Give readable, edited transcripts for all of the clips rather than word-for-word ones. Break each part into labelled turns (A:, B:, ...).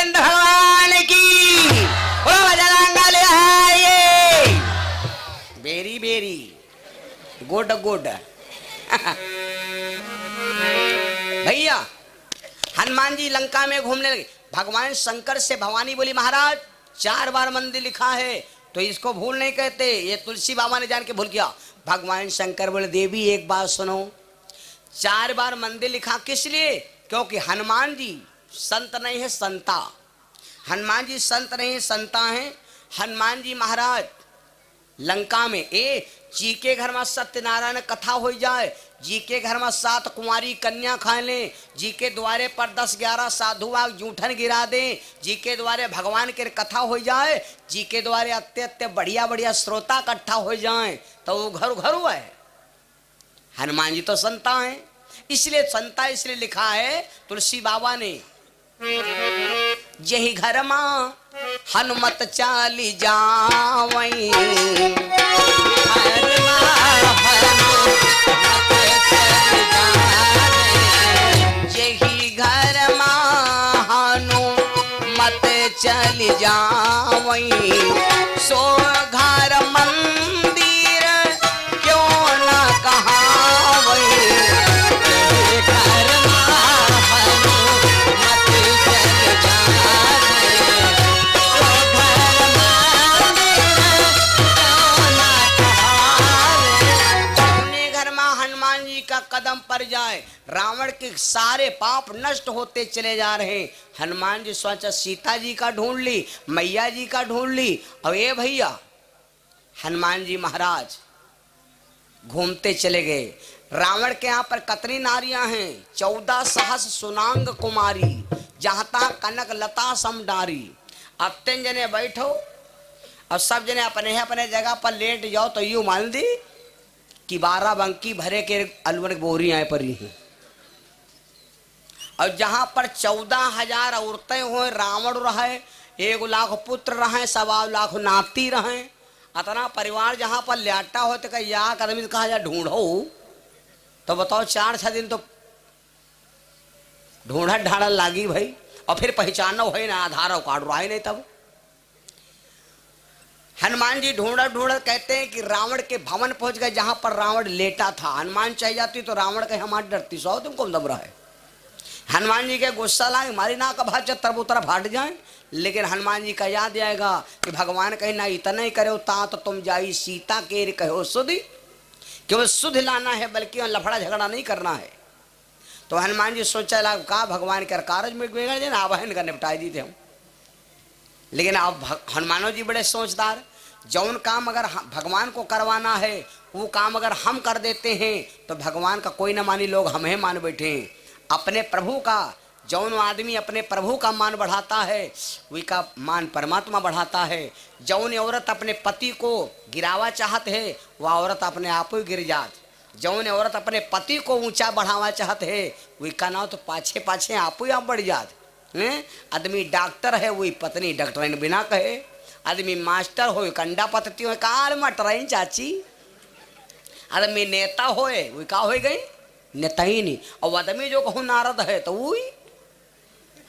A: गोविंद भगवान की। Very very good good. भैया हनुमान जी लंका में घूमने लगे। भगवान शंकर से भवानी बोली महाराज 4 बार मंदिर लिखा है तो इसको भूल नहीं कहते। ये तुलसी बाबा ने जान के भूल किया। भगवान शंकर बोले देवी एक बात सुनो, 4 बार मंदिर लिखा किस लिए? क्योंकि हनुमान जी संत नहीं है संता। हनुमान जी संत नहीं है संता है। हनुमान जी महाराज लंका में जी के घर में सत्यनारायण कथा हो जाए, जी के घर में 7 कुंवारी कन्या खा ले, जी के द्वारे पर 10-11 साधु आग जूठन गिरा दे, जी के द्वारे भगवान के कथा हो जाए, जी के द्वारे अत्य बढ़िया बढ़िया श्रोता इकट्ठा हो जाए तो वो घर घर हुआ है। हनुमान जी तो संता है, इसलिए संता इसलिए लिखा है तुलसी बाबा ने यही घर मां हनुमत चाली जावई। यही घर मां हनुमत चल जावई। सो घर मंदिर क्यों न कहावई। घर कदम पर जाए रावण के सारे पाप नष्ट होते चले जा रहे। हनुमान जी सोचा सीता जी का ढूंढ ली, मैया जी का ढूंढ ली। अब ये भैया हनुमान जी महाराज घूमते चले गए। रावण के यहाँ पर कितनी नारियां हैं? 14 सहस्र सुनांग कुमारी, जहां तक कनक लता समडारी। अब 3 जने बैठो और सब जने अपने अपने जगह पर लेट जाओ तो यूं मान दी कि 12 बंकी भरे के अलवर बोरी आए परी हैं। और जहां पर 14,000 औरतें हुए, रावण रहे, 1 लाख पुत्र रहे, 1.25 लाख नाती रहे, इतना परिवार जहां पर लेटा हो तो कहीं या आदमी कहा जा ढूंढो तो बताओ 4-6 दिन तो ढूंढा ढाड़ल लागी भाई। और फिर पहचानो है ना आधार कार्ड रहा नहीं। तब हनुमान जी ढूंढत ढूंढत कहते हैं कि रावण के भवन पहुंच गए जहां पर रावण लेटा था। हनुमान चाहिए जाती तो रावण कहे हमारी डरती सो तुमको दब रहा है। हनुमान जी के गुस्सा लाए हमारी ना का भाज तरबूतरा फाट जाए। लेकिन हनुमान जी का याद आएगा कि भगवान कहे ना इतना ही करे ता तो तुम जाई सीता के कहो सुधि, केवल सुध लाना है बल्कि लफड़ा झगड़ा नहीं करना है। तो हनुमान जी सोचा लगा कहा भगवान के कार्य में बिगड़ जाए ना आवाहन कर निपटाई दी थे हम। लेकिन अब हनुमानो जी बड़े सोचदार, जौन काम अगर भगवान को करवाना है वो काम अगर हम कर देते हैं तो भगवान का कोई ना मानी, लोग हमें मान बैठे हैं। अपने प्रभु का जौन आदमी अपने प्रभु का मान बढ़ाता है वही का मान परमात्मा बढ़ाता है। जौन औरत अपने पति को गिरावा चाहत है वह औरत अपने आप ही गिर जात। जौन औरत अपने पति को ऊंचा बढ़ावा चाहत है वही का नाम तो पाछे पाछे आप ही आप बढ़ जात। आदमी डॉक्टर है वही पत्नी डॉक्टर बिना कहे, आदमी मास्टर हो कंडा पतती हो कार मटराइन चाची, आदमी नेता होए वही का हो गई नेता ही नहीं। और आदमी जो कहूँ नारद है तो वही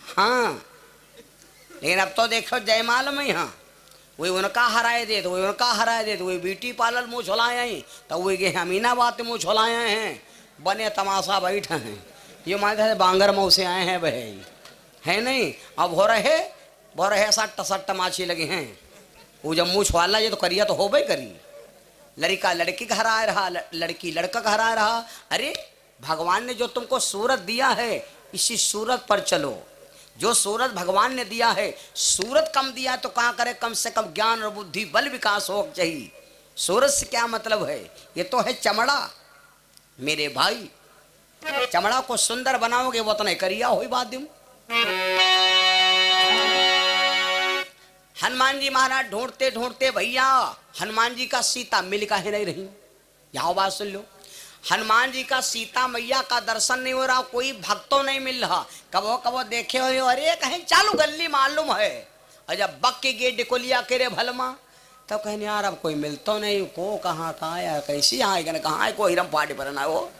A: हाँ। लेकिन अब तो देखो जयमाल में हाँ वही उनका हराए दे तो वही उनका हराए दे तो वही ब्यूटी पार्लर मुँह छोलाए तो वही के अमीनाबाद मुँह छोलाए हैं बने तमाशा बैठे हैं। ये मानते हैं बांगर मऊ से आए हैं भाई है नहीं। अब हो रहे सट्ट माछी लगे हैं। वो जब मुँह छुआला ये तो करिया तो हो भाई करी। लड़का लड़की का हरा रहा, लड़की लड़का का हरा रहा। अरे भगवान ने जो तुमको सूरत दिया है इसी सूरत पर चलो। जो सूरत भगवान ने दिया है, सूरत कम दिया तो कहाँ करे, कम से कम ज्ञान और बुद्धि बल विकास हो चाहिए। सूरत से क्या मतलब है? ये तो है चमड़ा मेरे भाई। चमड़ा को सुंदर बनाओगे वो तो नहीं करिया हो बात दूं। हनुमान जी महाराज ढूंढते ढूंढते भैया हनुमान जी का सीता मिल का ही नहीं रही। यहाँ बात सुन लो, हनुमान जी का सीता मैया का दर्शन नहीं हो रहा, कोई भक्तों नहीं मिल रहा। कबो कबो देखे हो अरे कहीं चालू गली मालूम है। और जब बक के गेट डिकोलिया के रे भलमा तब तो कहने यार अब कोई मिलता नहीं को कहाँ कहाँ यार कैसी यहाँ कहाँ है कोई हिरम पार्टी पर ना हो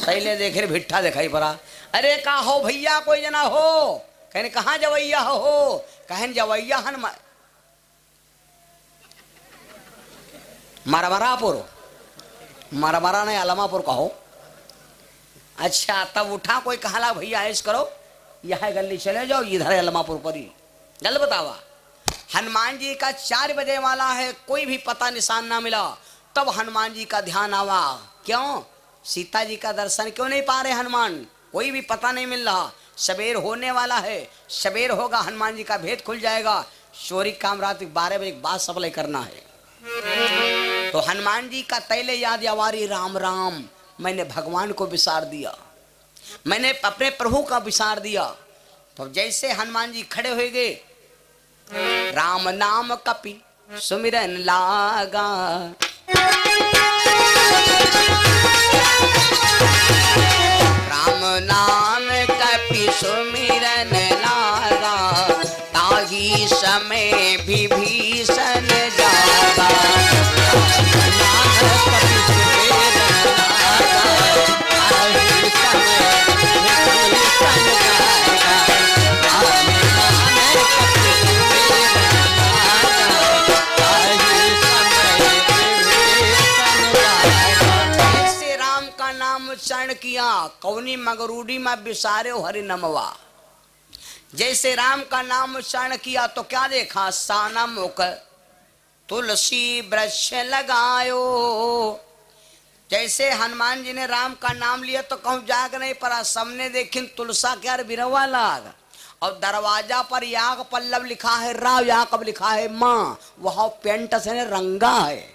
A: सही ले देखे भिट्ठा दिखाई पड़ा। अरे का हो भैया कोई जना हो कहने कहाँ जवैया हो? कहन जवैया हन मरमरापुर, मरमरा नहीं अलमापुर कहो। अच्छा, तब उठा कोई कहला भैया ऐस करो, यह गली चले जाओ, इधर अलमापुर पर ही गल बतावा। हनुमान जी का 4 बजे वाला है, कोई भी पता निशान ना मिला। तब हनुमान जी का ध्यान आवा, क्यों सीता जी का दर्शन क्यों नहीं पा रहे हनुमान, कोई भी पता नहीं मिल रहा। सवेर होने वाला है, सवेर होगा हनुमान जी का भेद खुल जाएगा। चोरी काम रात 12 बजे के बाद सप्लाई करना है। तो हनुमान जी का तैले याद आवारी, राम राम, मैंने भगवान को विसार दिया, मैंने अपने प्रभु का विसार दिया। तो जैसे हनुमान जी खड़े हुए गए, राम नाम कपि सुमिरन लागा, राम नाम कपि सुमिरन लागा, ताही समय विभीषण जागा। उच्चारण किया, कौनी मगरूडी में बिसारे हरि नमवा। जैसे राम का नाम उच्चारण किया तो क्या देखा, साना मुख तुलसी वृक्ष लगायो। जैसे हनुमान जी ने राम का नाम लिया तो कहूं जाग नहीं पड़ा, सबने देखी तुलसा क्या बिरवा लाग। और दरवाजा पर याग पल्लव लिखा है राव, याकब लिखा है माँ, वह पेंट से रंगा है।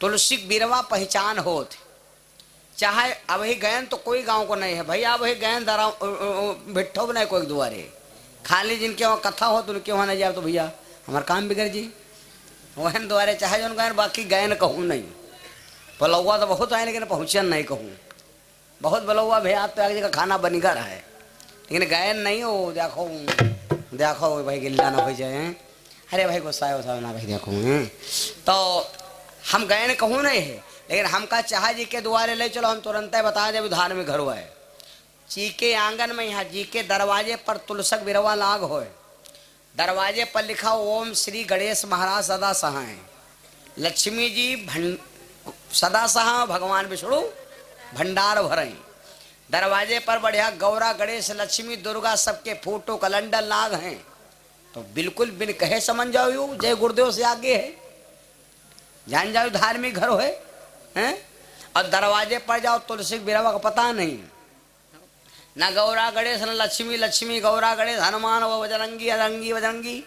A: तुलसी बिरवा पहचान होत, चाहे अब ही गयन तो कोई गांव को नहीं है भैया, अब ही गयन दरा बिठो नहीं कोई दुआरे, खाली जिनके वहाँ कथा हो तो उनके वहाँ नहीं जाए तो भैया हमारा काम बिगड़ जी, वहन द्वारे चाहे जो गयन, बाकी गयन कहूँ नहीं। बलौआ तो बहुत आए लेकिन पहुँचन नहीं कहूँ, बहुत बलौआ भैया तो एक जगह खाना बनीगर है लेकिन गयन नहीं हो। देखो देखो भाई गिल्ला ना हो जाए, अरे भाई गुस्सा वसा ना भाई देखो। तो हम गए कहूँ नहीं है, लेकिन हमका चाह जी के द्वारे ले चलो, हम तुरंत बता दे धार में घर है। जी के आंगन में यहाँ जी के दरवाजे पर तुलसक बिरवा लाग हो, दरवाजे पर लिखा ओम श्री गणेश महाराज सदा सहाय, लक्ष्मी जी सदा सहा, भगवान विष्णु भंडार भरई। दरवाजे पर बढ़िया गौरा गणेश लक्ष्मी दुर्गा सबके फोटो कैलेंडर लाग हैं। तो बिल्कुल बिन कहे समझ जाओ, यू जय गुरुदेव से आगे है, जान जाओ धार्मिक घर है। और दरवाजे पर जाओ तुलसी बिरवा का पता नहीं, ना गौरा गणेश न लक्ष्मी, लक्ष्मी गौरा गणेश हनुमान व बजरंगी अरंगी बजरंगी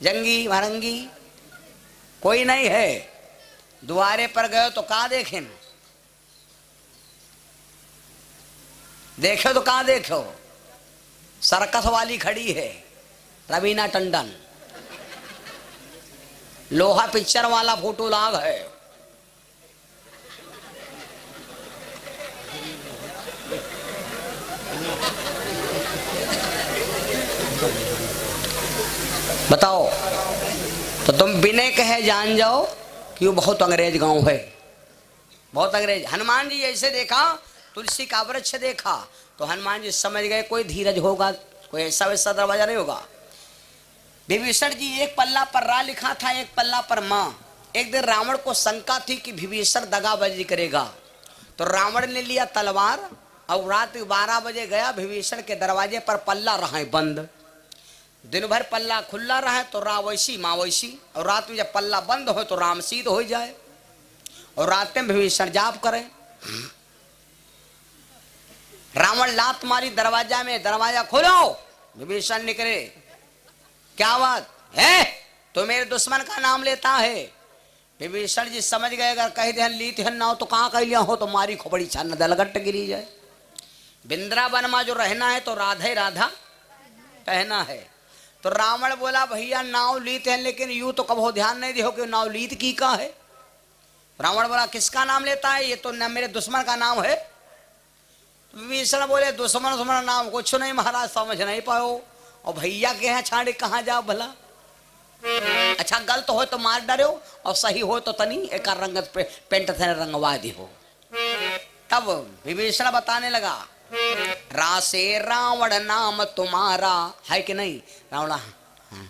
A: जंगी भरंगी कोई नहीं है। द्वारे पर गए तो कहा देखें, देखो तो कहा देखो, सर्कस वाली खड़ी है रवीना टंडन, लोहा पिक्चर वाला फोटो लाग है। बताओ, तो तुम बिना कहे जान जाओ कि वो बहुत अंग्रेज गांव है, बहुत अंग्रेज। हनुमान जी ऐसे देखा, तुलसी का वृक्ष देखा तो हनुमान जी समझ गए कोई धीरज होगा, कोई ऐसा वैसा दरवाजा नहीं होगा। विभीषण जी एक पल्ला पर रा लिखा था, एक पल्ला पर माँ। एक दिन रावण को शंका थी कि विभीषण दगाबाजी करेगा, तो रावण ने लिया तलवार और रात 12 बजे गया विभीषण के दरवाजे पर, पल्ला रहा है बंद। दिन भर पल्ला खुला रहा तो रा वैसी माँ वैसी, और रात में जब पल्ला बंद हो तो राम सीध हो जाए। और रात में विभीषण जाप करे, रावण लात मारी दरवाजा में, दरवाजा खोलो, विभीषण निकले, क्या बात है, तो मेरे दुश्मन का नाम लेता है। विभीषण जी समझ गए अगर कह दे लीत हन ना हो तो कहाँ कह लिया हो, तो मारी खोपड़ी छान दलगट्ट गिरी जाए। वृंदावन में जो रहना है तो राधे राधा कहना है। तो रावण बोला भैया नाव लीत है, लेकिन यूं तो कब हो ध्यान नहीं दियो कि नाव लीत की का है। रावण बोला किसका नाम लेता है, ये तो न मेरे दुश्मन का नाम है। विभीषण बोले दुश्मन दुश्मन नाम कुछ नहीं महाराज, समझ नहीं पाओ, और भैया के यहाँ छाड़े कहाँ जाओ भला। अच्छा गलत हो तो मार डरो, और सही हो तो तनी एक रंगत पेंट से रंगवा दी हो। तब विभीषण बताने लगा रासे रावण नाम तुम्हारा, है कि नहीं रावणा? हाँ।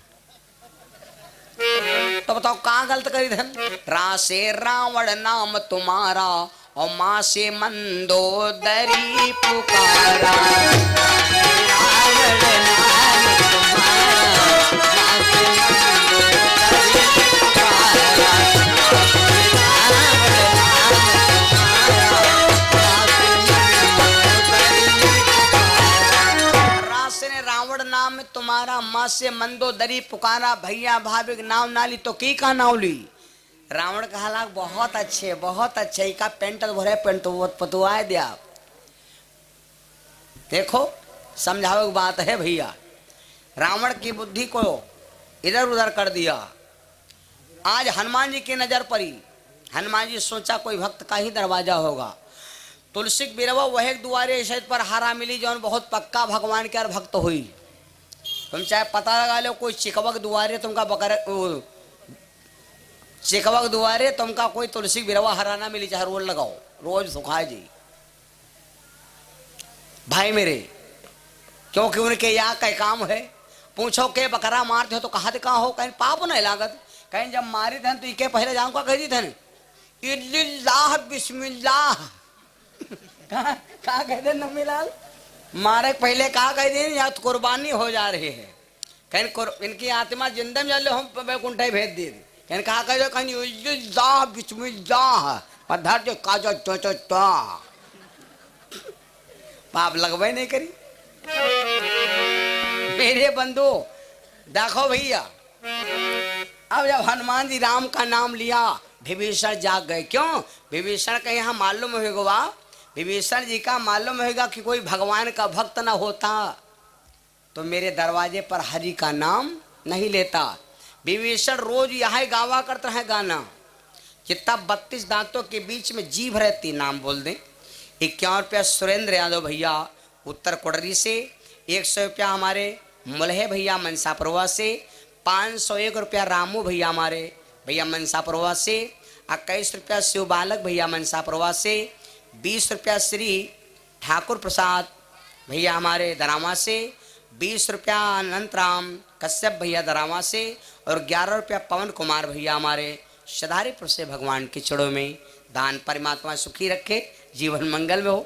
A: तो बताओ कहाँ गलत करी धन? रासे रावण नाम तुम्हारा और माँ से मंदोदरी पुकारा। रावण नाम तुम्हारा, माँ से मंदोदरी पुकारा। रावण नाम तुम्हारा, माँ से मंदोदरी पुकारा। भैया भाभी नाम ना ली तो की का नाम ली? रावण का हालात बहुत अच्छे, बहुत अच्छे। का पेंट भरे पेंट पतुआ दिया। देखो समझाओ बात है भैया। रावण की बुद्धि को इधर उधर कर दिया। आज हनुमान जी की नजर पड़ी। हनुमान जी सोचा कोई भक्त का ही दरवाजा होगा। तुलसी बिरवा वह एक दुआरे शहद पर हारा मिली जौन बहुत पक्का भगवान के भक्त हुई। तुम चाहे पता लगा लो कोई चिकवक दुआरे तुमका बकर चिकवक दुआरे तुमका कोई तुलसी बिरवा हरा ना मिली, चाहे रोज लगाओ, रोज सुखाए जी भाई मेरे। क्योंकि उनके यहाँ का काम है। पूछो के बकरा मारते हो तो कहा कहाँ हो? कहीं पाप नहीं लागत। कहीं जब मारी थन तो इके पहले जाऊँ का कह दी थन इल्लाह बिस्मिल्लाह। कहा कह दे नमीलाल मारे पहले कहा कह दे या तो कुर्बानी हो जा रही है। कहीं इनकी आत्मा जिंदा में जाले हम बैकुंठ भेज दी। कहीं कहा कह दो कहीं इल्लाह बिस्मिल्लाह पधार जो काजो चो चो चो पाप लगवाई नहीं करी। मेरे बंधु देखो भैया, अब जब हनुमान जी राम का नाम लिया विभीषण जाग गए। क्यों? विभीषण का यहाँ मालूम होगा, विभीषण जी का मालूम होगा कि कोई भगवान का भक्त ना होता तो मेरे दरवाजे पर हरि का नाम नहीं लेता। विभीषण रोज यहाँ गावा करता है गाना। जितना 32 दांतों के बीच में जीभ रहती, नाम बोल दें। 51 रुपया सुरेंद्र यादव भैया उत्तर कोडरी से, 100 रुपया हमारे मुलहे भैया मनसापुरवा से, 501 रुपया रामू भैया हमारे भैया मनसापुरवा से, 21 रुपया शिव बालक भैया मनसापुरवा से, 20 रुपया श्री ठाकुर प्रसाद भैया हमारे दरामा से, 20 रुपया अनंत राम कश्यप भैया दरामा से और 11 रुपया पवन कुमार भैया हमारे सदारीपुर से। भगवान के चरणों में दान परमात्मा सुखी रखे, जीवन मंगल में हो।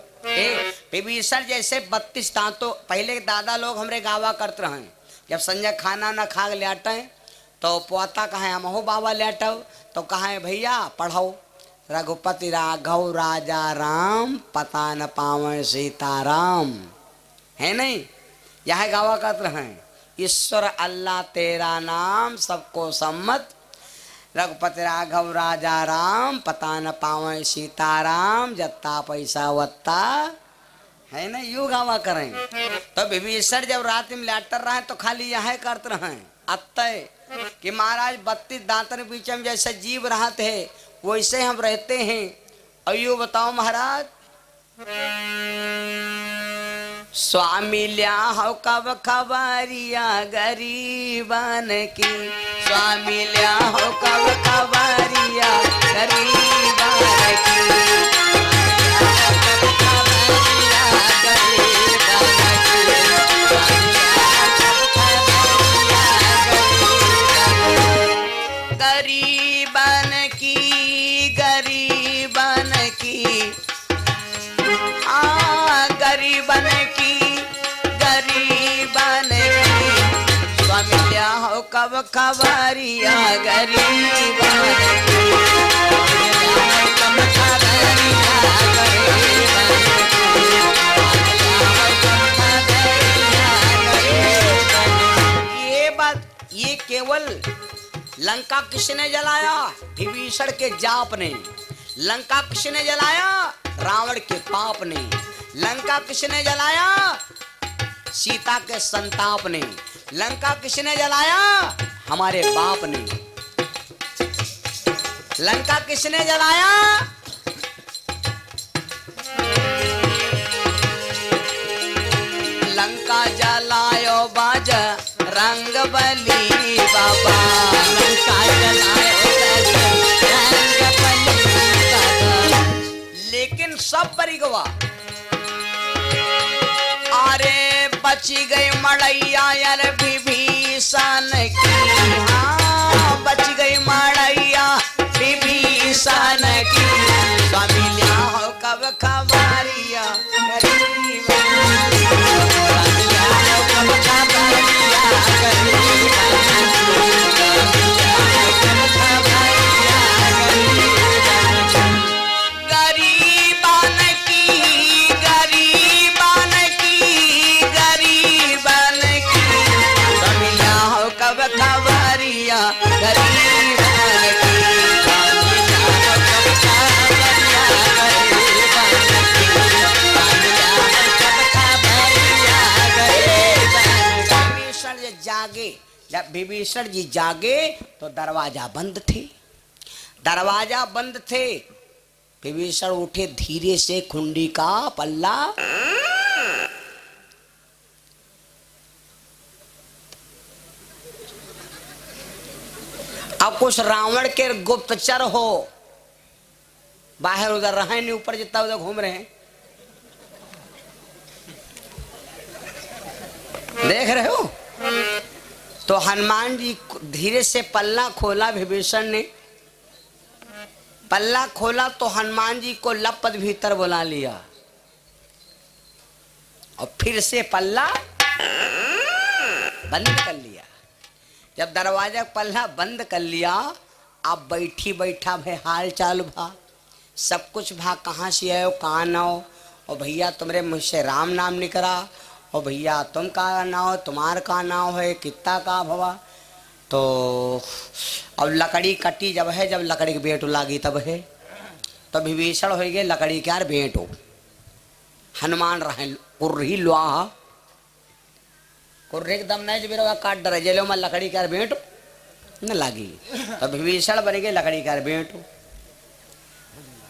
A: विभीषण जैसे 32 दांतों पहले दादा लोग हमरे गावा करते रहे। जब संजय खाना न खा लेटे तो पोता कहे हम हो बाबा लेटो तो कहे भैया पढ़ो रघुपति राघव राजा राम पता न पावे सीताराम, है नहीं? यह गावा करते हैं ईश्वर अल्लाह तेरा नाम सबको सम्मत, रघुपति राघव राजा राम पता न पावे सीताराम, जत्ता पैसा वत्ता, है ना? यू गावा करें। तो विभीषण जब रात में लेटर रहे तो खाली यह करते रहे अतः कि महाराज 32 दांतन बीच में जैसे जीव रहते हैं वैसे हम रहते हैं। अयो बताओ महाराज, स्वामी लिया हो कब खबरिया गरीबन की, स्वामी लिया हो कब खबरिया गरीबन की, गरीबन की गरीबन की गरीबन की गरीबन की, स्वामी लिया हो कब खबरिया गरीबन की, कब खबरिया ये बात, ये केवल लंका किसने जलाया? विभीषण के जाप ने। लंका किसने जलाया? रावण के पाप ने। लंका किसने जलाया? सीता के संताप ने। लंका किसने जलाया? हमारे बाप ने। लंका किसने जलाया? लंका जलायो बाज रंग बली बाबा, लंका जलायो रंग बली बाबा। लेकिन सब परी गवा बच गई मड़ैया यार विभीषण की, हाँ बच गई मड़ैया विभीषण की। स्वामी लिया हो कब खबरिया गरीब, स्वामी लिया हो कब खबरिया गरीब, जागे। जब विभीषण जी जागे तो दरवाजा बंद थे, दरवाजा बंद थे। विभीषण उठे, धीरे से कुंडी का पल्ला अब कुछ रावण के गुप्तचर हो, बाहर उधर रहे नहीं, ऊपर जितना उधर घूम रहे हैं, देख रहे हो। तो हनुमान जी धीरे से पल्ला खोला, विभीषण ने पल्ला खोला तो हनुमान जी को लपत भीतर बुला लिया और फिर से पल्ला बंद कर लिया। जब दरवाजा पल्ला बंद कर लिया, अब बैठी बैठा भाई हाल चाल भा, सब कुछ भा, कहाँ से आयो कहाँ ना हो, और भैया तुम्हारे मुझसे राम नाम निकला, और भैया तुम का नाव, तुम्हार का नाव है, कितना का भवा। तो अब लकड़ी कटी जब है, जब लकड़ी की बेट लागी तब है, तो विभीषण हो गए लकड़ी क्या बेट हो। हनुमान रहे कुर्री लोहा, कुर्रे एकदम नहीं जब काट डरे जेलो में लकड़ी क्या बेट न लागी, तो विभीषण बन गए लकड़ी क्या बेट हो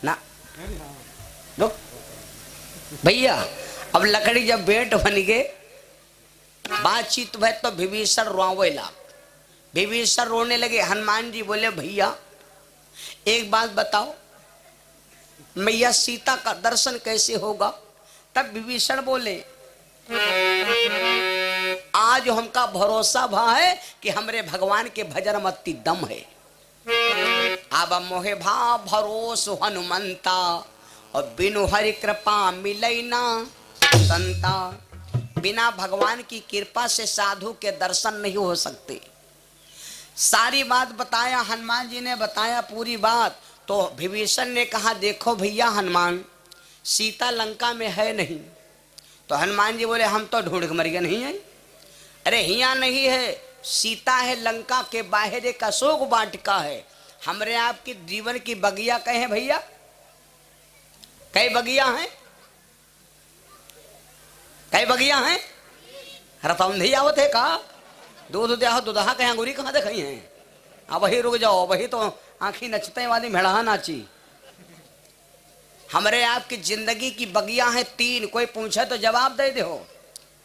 A: ना। रुक भैया, अब लकड़ी जब बेट बन गए, बातचीत भय तो विभीषण रोवेला, विभीषण रोने लगे। हनुमान जी बोले भैया एक बात बताओ, मैया सीता का दर्शन कैसे होगा। तब विभीषण बोले आज हमका भरोसा भा है कि हमरे भगवान के भजन मत्ती दम है। अब मोहे भा भरोस हनुमंता, और बिनु हरि कृपा मिलई ना संता। बिना भगवान की कृपा से साधु के दर्शन नहीं हो सकते। सारी बात बताया, हनुमान जी ने बताया पूरी बात। तो विभीषण ने कहा देखो भैया हनुमान, सीता लंका में है नहीं। तो हनुमान जी बोले हम तो ढूंढ के मर गए, नहीं है। अरे हिया नहीं है, सीता है लंका के बाहर एक अशोक वाटिका है। हमरे आपकी जीवन की बगिया कहे भैया, कई बगिया हैं, कई बगिया हैं। रतौंधी आवत है का दूध दे दुदहा कहीं अंगूरी कहाँ दिखाई हैं। अब वही रुक जाओ, वही तो आंखी नचते वाली मेढ़ा नाची। हमरे आपकी जिंदगी की बगिया हैं तीन, कोई पूछे तो जवाब दे दो।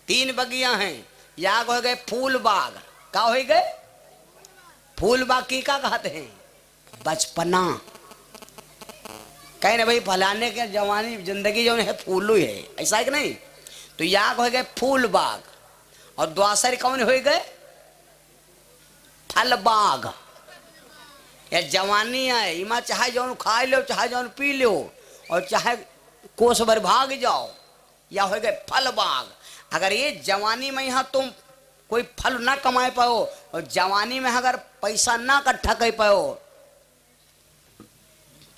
A: तीन बगिया हैं, याग हो गए फूल बाग, का हो गए फूल बाग की का कहते हैं बचपना। कहीं ना भाई फलाने के जवानी जिंदगी जो है फूलू है, ऐसा है कि नहीं। तो याग हो गए फूल बाग, और द्वासर कौन हो गए फल बाग। या जवानी है, इमा चाहे जौन खा लो, चाहे जौन पी लो, और चाहे कोस भर भाग जाओ, या हो गए फल बाग। अगर ये जवानी में यहाँ तुम कोई फल ना कमाए पाओ, और जवानी में अगर पैसा ना इकट्ठा कर पाओ,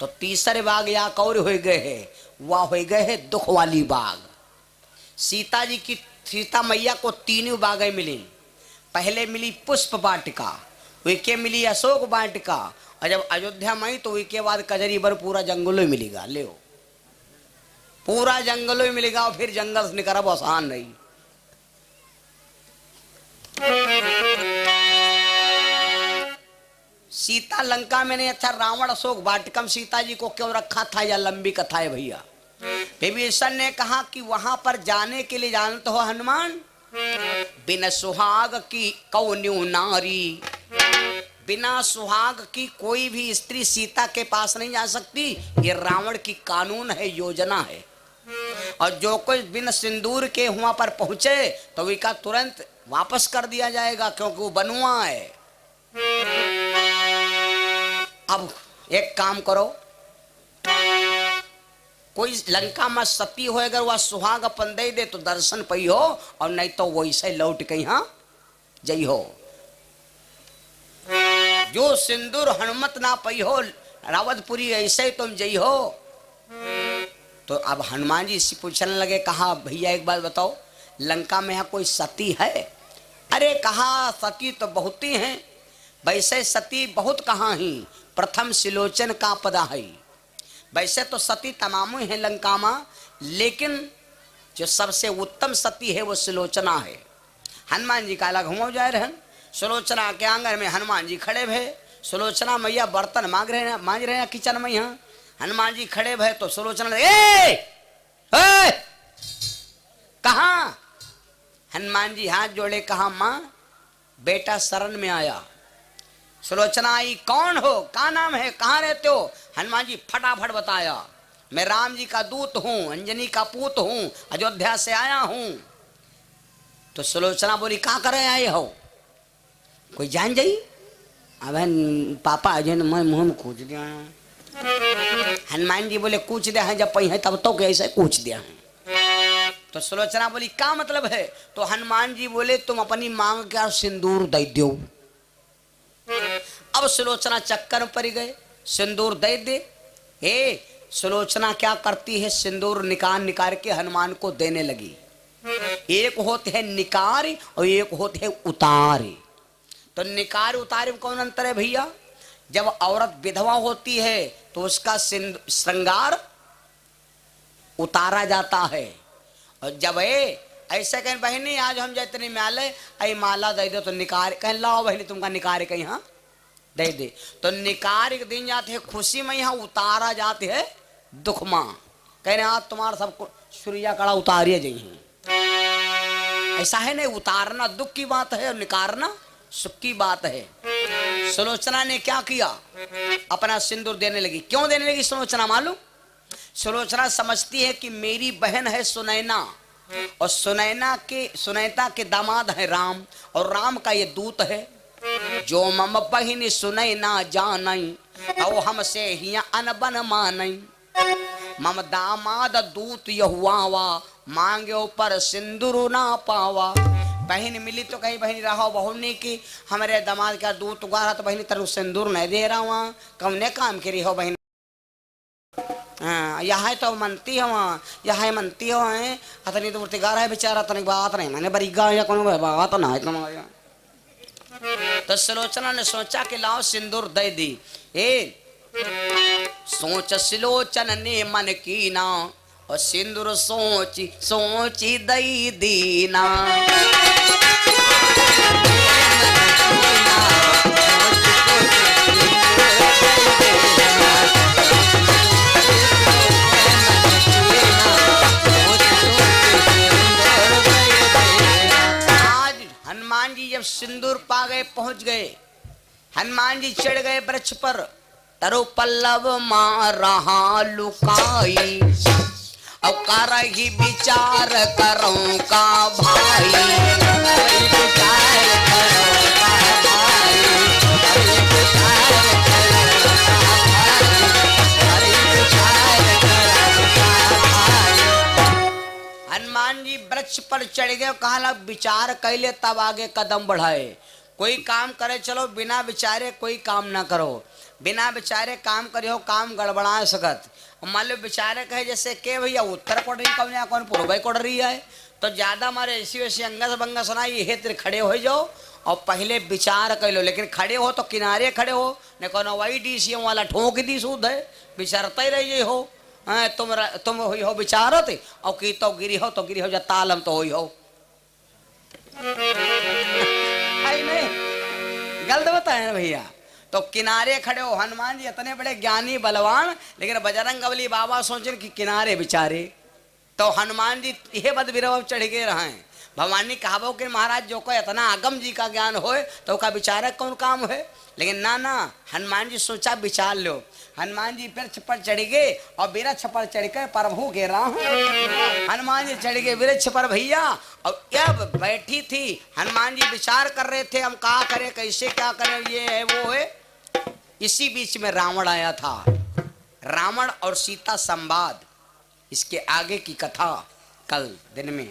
A: तो तीसरे बाग या कौर हो गए है, वह हो गए है दुख वाली बाग। सीता जी की, सीता मैया को तीनों बागें मिली। पहले मिली पुष्प वाटिका, उसके मिली अशोक वाटिका, और जब अयोध्या में आई तो उसके बाद कजरी बर पूरा जंगलों ही मिलेगा। ले पूरा जंगलों ही मिलेगा, और फिर जंगल से निकल आसान नहीं। सीता लंका में नहीं, अच्छा रावण अशोक वाटिका सीता जी को क्यों रखा था, या लंबी कथा है भैया। विभीषण ने कहा कि वहां पर जाने के लिए जानते हो हनुमान, बिना सुहाग की कौन्यू नारी, बिना सुहाग की कोई भी स्त्री सीता के पास नहीं जा सकती। ये रावण की कानून है, योजना है। और जो कोई बिन सिंदूर के वहां पर पहुंचे तो उसका तुरंत वापस कर दिया जाएगा, क्योंकि वो बनुआ है। अब एक काम करो, कोई लंका में सती हो, अगर वह सुहाग अपन दे दे तो दर्शन पई हो, और नहीं तो वैसे लौट के यहाँ जई हो। जो सिंदूर हनुमत ना पई हो रावतपुरी, ऐसे तुम जई हो। तो अब हनुमान जी से पूछने लगे, कहा भैया एक बात बताओ, लंका में यहाँ कोई सती है? अरे कहा सती तो बहुत ही हैं, वैसे सती बहुत कहाँ ही, प्रथम सिलोचन का पदा है। वैसे तो सती तमाम है लंका में, लेकिन जो सबसे उत्तम सती है वो सुलोचना है। हनुमान जी का अलग घुमाओ जाए रहे, सुलोचना के आंगन में हनुमान जी खड़े भे। सुलोचना मैया बर्तन मांज रहे हैं किचन में, यहाँ हनुमान जी खड़े भे तो सुलोचना लगे, कहा? हनुमान जी हाथ जोड़े, कहा माँ बेटा शरण में आया। सुलोचना आई, कौन हो, क्या नाम है, कहाँ रहते हो? हनुमान जी फटाफट बताया, मैं राम जी का दूत हूँ, अंजनी का पूत हूँ, अयोध्या से आया हूँ। तो सुलोचना बोली, कहाँ करे आए हो? कोई जान जाई? अब पापा अजय मैं मुँह में कूच दिया। हनुमान जी बोले, कूच दिया है जब पही है तब तो कैसे कूच दिया है? तो सुलोचना बोली, क्या मतलब है? तो हनुमान जी बोले, तुम अपनी मांग का सिंदूर दे दो। अब सुलोचना चक्कर में पड़ गए, सिंदूर दे दे। हे सुलोचना क्या करती है, सिंदूर निकाल के हनुमान को देने लगी। एक होते हैं निकार और एक होते हैं उतार। तो निकार उतार में कौन अंतर है भैया? जब औरत विधवा होती है तो उसका श्रृंगार उतारा जाता है, और जब ऐसे कहें बहनी आज हम जैतनी माले आई माला दे दो, तो निकार कहें लाओ बहनी तुमका निकार के यहाँ दे दे। तो निकार एक दिन जाते है खुशी में, यहाँ उतारा जाते है दुख मां, कह रहे आज तुम्हारा सबको सूर्या कड़ा उतारिए जी हैं। ऐसा है नहीं, उतारना दुख की बात है और निकारना सुख की बात है। सुलोचना ने क्या किया, अपना सिंदूर देने लगी। क्यों देने लगी सुलोचना मालूम? सुलोचना समझती है कि मेरी बहन है सुनैना, और सुनैता के दामाद है राम, और राम का ये दूत है। जो मम बहिनी सुनैना जानई, औ हमसे हिया अनबन मानई। मम दामाद दूत यहुआवा, मांगे पर सिंदूर ना पावा। बहन मिली तो कहीं बहनी रहो बहुनी की, हमारे दामाद का दूत उगारा तो बहनी तरु सिंदूर नहीं दे रहा वहाँ, कौने काम करी हो बहन? हाँ यहाँ तो मनती हो, वहाँ यहाँ मनती हो है अतनी तो मूर्तिगार है बेचारा, तनिक बात नहीं मैंने बरीगा या कौन बात ना है तुम्हारा। तो सुलोचना ने सोचा कि लाओ सिंदूर दे दी। सोच सुलोचन ने मन की ना, और सिंदूर सोची सोची दई दीना। हनुमान जी जब सिंदूर पा गए, पहुंच गए, हनुमान जी चढ़ गए वृक्ष पर। तरु पल्लव मां रहा लुकाई, और कर ही विचार करूं का भाई। हनुमान जी वृक्ष पर चढ़ गए, कहा विचार कैले तब आगे कदम बढ़ाए। कोई काम करे चलो, बिना विचारे कोई काम ना करो। बिना विचारे काम करियो काम गड़बड़ा सकत। मान लो विचारे कहे जैसे के भैया उत्तर कोड रही कौन, कौन पूर्व कोड रही है, तो ज्यादा हमारे ऐसी वैसी अंगस बंगस ना, ये तेरे खड़े हो जाओ और पहले विचार कर लो। लेकिन खड़े हो तो किनारे खड़े हो, न कौन वाई डीसीएम वाला ठोक दी सूद है, विचारता ही रहिए हो। तुम हुई हो विचारत, और की तो गिरी हो जा तालम तो हुई हो। नहीं गलत बताए ना भैया। तो किनारे खड़े हो, हनुमान जी इतने बड़े ज्ञानी बलवान, लेकिन बजरंगबली बाबा सोचे कि किनारे बिचारे। तो हनुमान जी यह बद विरव चढ़ के रहे। भवानी कहावो कि महाराज जो कोई इतना आगम जी का ज्ञान होए तो का विचारक कौन काम है। लेकिन ना ना, हनुमान जी सोचा विचार लो। हनुमान जी वृक्ष पर चढ़ गए और वृक्ष पर चढ़कर प्रभु के राम हनुमान जी चढ़ गए वृक्ष पर भैया। और जब बैठी थी हनुमान जी विचार कर रहे थे हम क्या करें कैसे क्या करें ये है वो है। इसी बीच में रावण आया था। रावण और सीता संवाद इसके आगे की कथा कल दिन में